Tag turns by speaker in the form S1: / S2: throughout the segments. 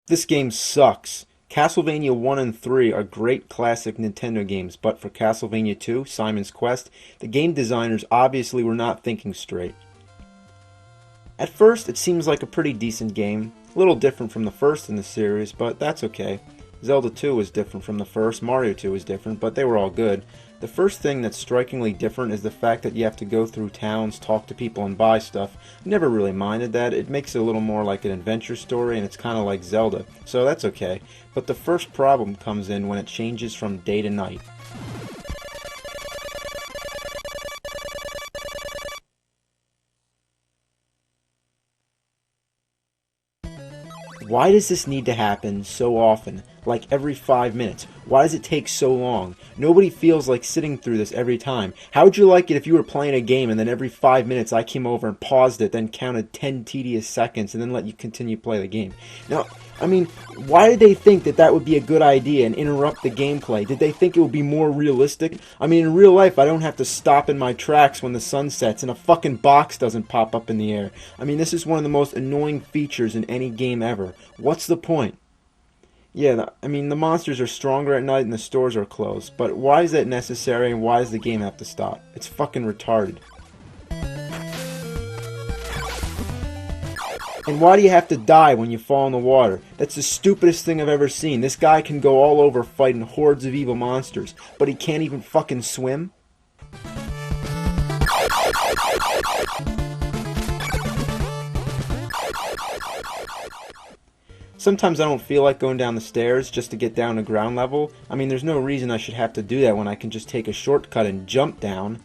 S1: This game sucks. Castlevania 1 and 3 are great classic Nintendo games, but for Castlevania 2, Simon's Quest, the game designers obviously were not thinking straight. At first, it seems like a pretty decent game, a little different from the first in the series, but that's okay. Zelda 2 was different from the first, Mario 2 was different, but they were all good. The first thing that's strikingly different is the fact that you have to go through towns, talk to people, and buy stuff. Never really minded that. It makes it a little more like an adventure story, and it's kind of like Zelda, so that's okay. But the first problem comes in when it changes from day to night. Why does this need to happen so often? Like every 5 minutes? Why does it take so long? Nobody feels like sitting through this every time. How would you like it if you were playing a game and then every 5 minutes I came over and paused it, then counted 10 tedious seconds and then let you continue to play the game? Now, I mean, why did they think that that would be a good idea and interrupt the gameplay? Did they think it would be more realistic? I mean, in real life, I don't have to stop in my tracks when the sun sets and a fucking box doesn't pop up in the air. I mean, this is one of the most annoying features in any game ever. What's the point? Yeah, I mean, the monsters are stronger at night and the stores are closed, but why is that necessary and why does the game have to stop? It's fucking retarded. And why do you have to die when you fall in the water? That's the stupidest thing I've ever seen. This guy can go all over fighting hordes of evil monsters, but he can't even fucking swim? Sometimes I don't feel like going down the stairs just to get down to ground level. I mean, there's no reason I should have to do that when I can just take a shortcut and jump down.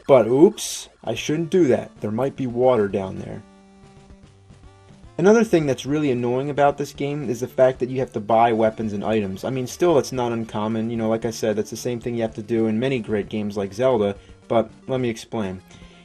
S1: But oops, I shouldn't do that. There might be water down there. Another thing that's really annoying about this game is the fact that you have to buy weapons and items. I mean, still, it's not uncommon. You know, like I said, that's the same thing you have to do in many great games like Zelda, but let me explain.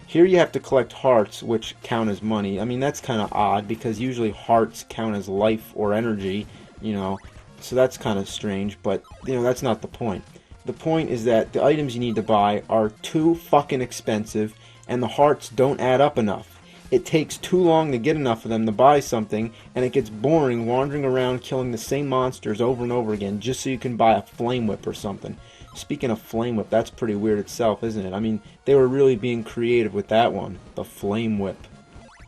S1: Here you have to collect hearts, which count as money. I mean, that's kind of odd, because usually hearts count as life or energy, you know, so that's kind of strange, but, you know, that's not the point. The point is that the items you need to buy are too fucking expensive, and the hearts don't add up enough. It takes too long to get enough of them to buy something, and it gets boring wandering around killing the same monsters over and over again just so you can buy a flame whip or something. Speaking of flame whip, that's pretty weird itself, isn't it? I mean, they were really being creative with that one, the flame whip.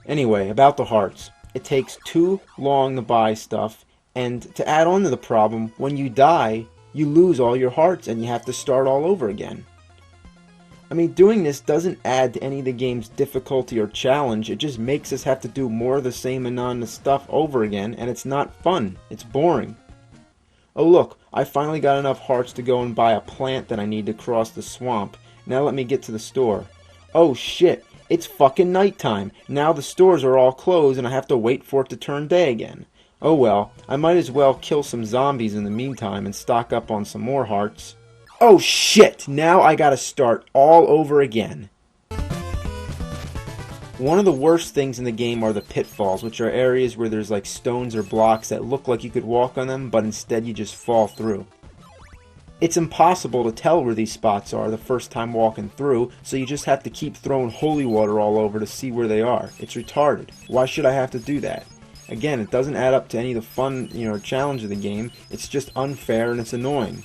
S1: Anyway, about the hearts. It takes too long to buy stuff, and to add on to the problem, when you die, you lose all your hearts and you have to start all over again. I mean, doing this doesn't add to any of the game's difficulty or challenge, it just makes us have to do more of the same monotonous stuff over again, and it's not fun, it's boring. Oh look, I finally got enough hearts to go and buy a plant that I need to cross the swamp. Now let me get to the store. Oh shit, it's fucking nighttime. Now the stores are all closed and I have to wait for it to turn day again. Oh well, I might as well kill some zombies in the meantime and stock up on some more hearts. Oh shit, now I gotta start all over again. One of the worst things in the game are the pitfalls, which are areas where there's like stones or blocks that look like you could walk on them, but instead you just fall through. It's impossible to tell where these spots are the first time walking through, so you just have to keep throwing holy water all over to see where they are. It's retarded. Why should I have to do that? Again, it doesn't add up to any of the fun, challenge of the game. It's just unfair and it's annoying.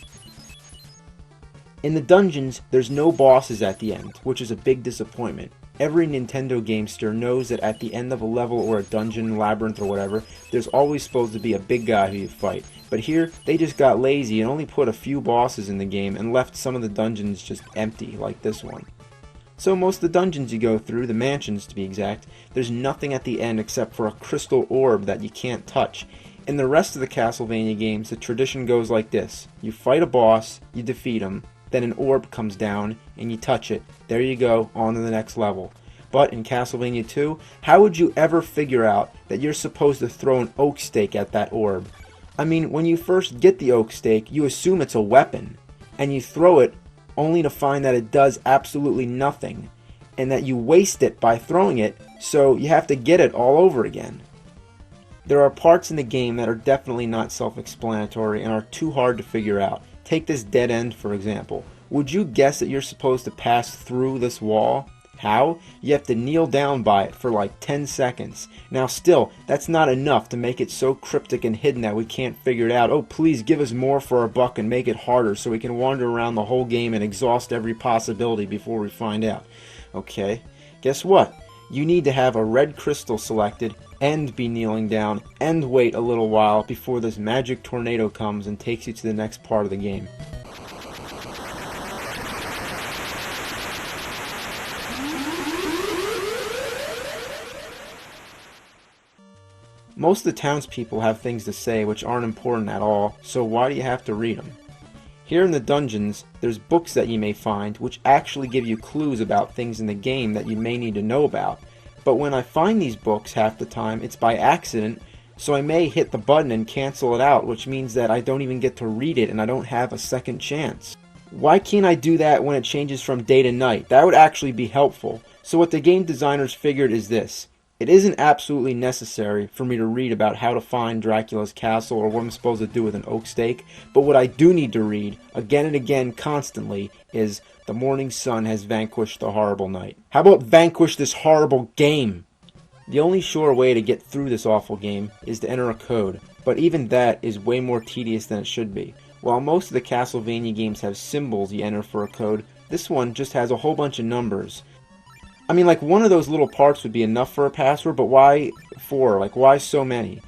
S1: In the dungeons, there's no bosses at the end, which is a big disappointment. Every Nintendo gamester knows that at the end of a level or a dungeon, labyrinth or whatever, there's always supposed to be a big guy who you fight. But here, they just got lazy and only put a few bosses in the game and left some of the dungeons just empty, like this one. So most of the dungeons you go through, the mansions to be exact, there's nothing at the end except for a crystal orb that you can't touch. In the rest of the Castlevania games, the tradition goes like this. You fight a boss, you defeat him, then an orb comes down, and you touch it. There you go, on to the next level. But in Castlevania II, how would you ever figure out that you're supposed to throw an oak stake at that orb? I mean, when you first get the oak stake, you assume it's a weapon, and you throw it only to find that it does absolutely nothing, and that you waste it by throwing it, so you have to get it all over again. There are parts in the game that are definitely not self-explanatory and are too hard to figure out. Take this dead end, for example. Would you guess that you're supposed to pass through this wall? How? You have to kneel down by it for like 10 seconds. Now still, that's not enough to make it so cryptic and hidden that we can't figure it out. Oh, please give us more for our buck and make it harder so we can wander around the whole game and exhaust every possibility before we find out. Okay, guess what? You need to have a red crystal selected and be kneeling down and wait a little while before this magic tornado comes and takes you to the next part of the game. Most of the townspeople have things to say which aren't important at all, so why do you have to read them? Here in the dungeons, there's books that you may find which actually give you clues about things in the game that you may need to know about, but when I find these books half the time it's by accident, so I may hit the button and cancel it out, which means that I don't even get to read it and I don't have a second chance. Why can't I do that when it changes from day to night? That would actually be helpful. So what the game designers figured is this. It isn't absolutely necessary for me to read about how to find Dracula's castle or what I'm supposed to do with an oak stake, but what I do need to read, again and again constantly, is the morning sun has vanquished the horrible night. How about vanquish this horrible game? The only sure way to get through this awful game is to enter a code, but even that is way more tedious than it should be. While most of the Castlevania games have symbols you enter for a code, this one just has a whole bunch of numbers. I mean, like, one of those little parts would be enough for a password, but why 4? Like, why so many?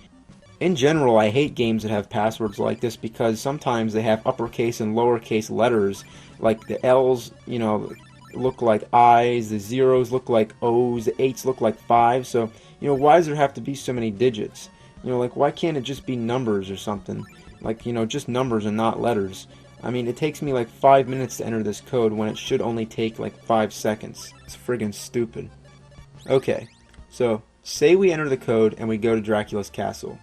S1: In general, I hate games that have passwords like this because sometimes they have uppercase and lowercase letters. Like, the L's, you know, look like I's, the zeros look like O's, the 8's look like 5's. So, you know, why does there have to be so many digits? You know, like, why can't it just be numbers or something? Like, you know, just numbers and not letters. I mean, it takes me like 5 minutes to enter this code when it should only take like 5 seconds. It's friggin' stupid. Okay, so say we enter the code and we go to Dracula's castle.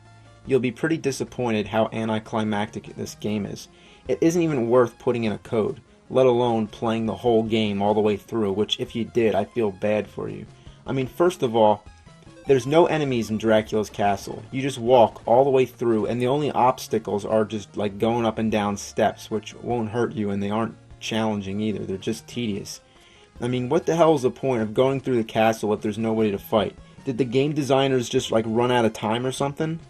S1: You'll be pretty disappointed how anticlimactic this game is. It isn't even worth putting in a code, let alone playing the whole game all the way through, which if you did, I feel bad for you. I mean, first of all, there's no enemies in Dracula's castle. You just walk all the way through, and the only obstacles are just like going up and down steps, which won't hurt you, and they aren't challenging either. They're just tedious. I mean, what the hell is the point of going through the castle if there's nobody to fight? Did the game designers just like run out of time or something?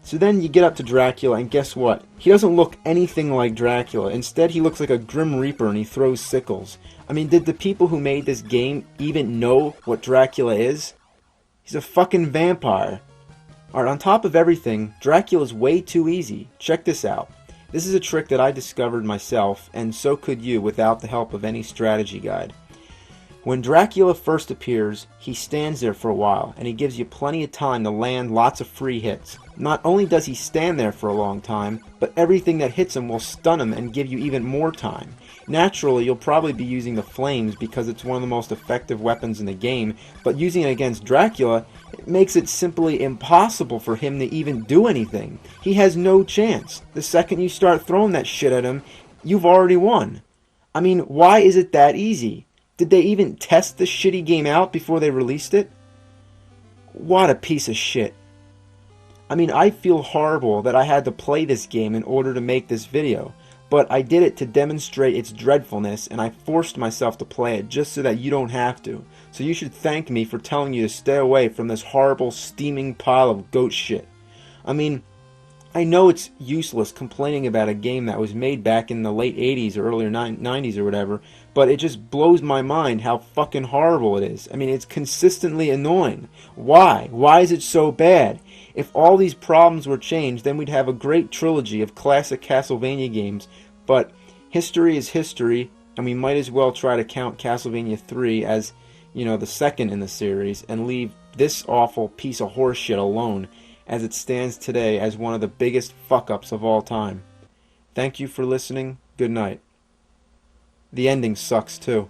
S1: So then you get up to Dracula, and guess what? He doesn't look anything like Dracula. Instead, he looks like a Grim Reaper, and he throws sickles. I mean, did the people who made this game even know what Dracula is? He's a fucking vampire. Alright, on top of everything, Dracula's way too easy. Check this out. This is a trick that I discovered myself, and so could you without the help of any strategy guide. When Dracula first appears, he stands there for a while, and he gives you plenty of time to land lots of free hits. Not only does he stand there for a long time, but everything that hits him will stun him and give you even more time. Naturally, you'll probably be using the flames because it's one of the most effective weapons in the game, but using it against Dracula, it makes it simply impossible for him to even do anything. He has no chance. The second you start throwing that shit at him, you've already won. I mean, why is it that easy? Did they even test this shitty game out before they released it? What a piece of shit. I mean, I feel horrible that I had to play this game in order to make this video, but I did it to demonstrate its dreadfulness, and I forced myself to play it just so that you don't have to. So you should thank me for telling you to stay away from this horrible, steaming pile of goat shit. I mean, I know it's useless complaining about a game that was made back in the late 80s or earlier 90s or whatever, but it just blows my mind how fucking horrible it is. I mean, it's consistently annoying. Why? Why is it so bad? If all these problems were changed, then we'd have a great trilogy of classic Castlevania games, but history is history, and we might as well try to count Castlevania III as, you know, the second in the series, and leave this awful piece of horseshit alone, as it stands today as one of the biggest fuck-ups of all time. Thank you for listening. Good night. The ending sucks too.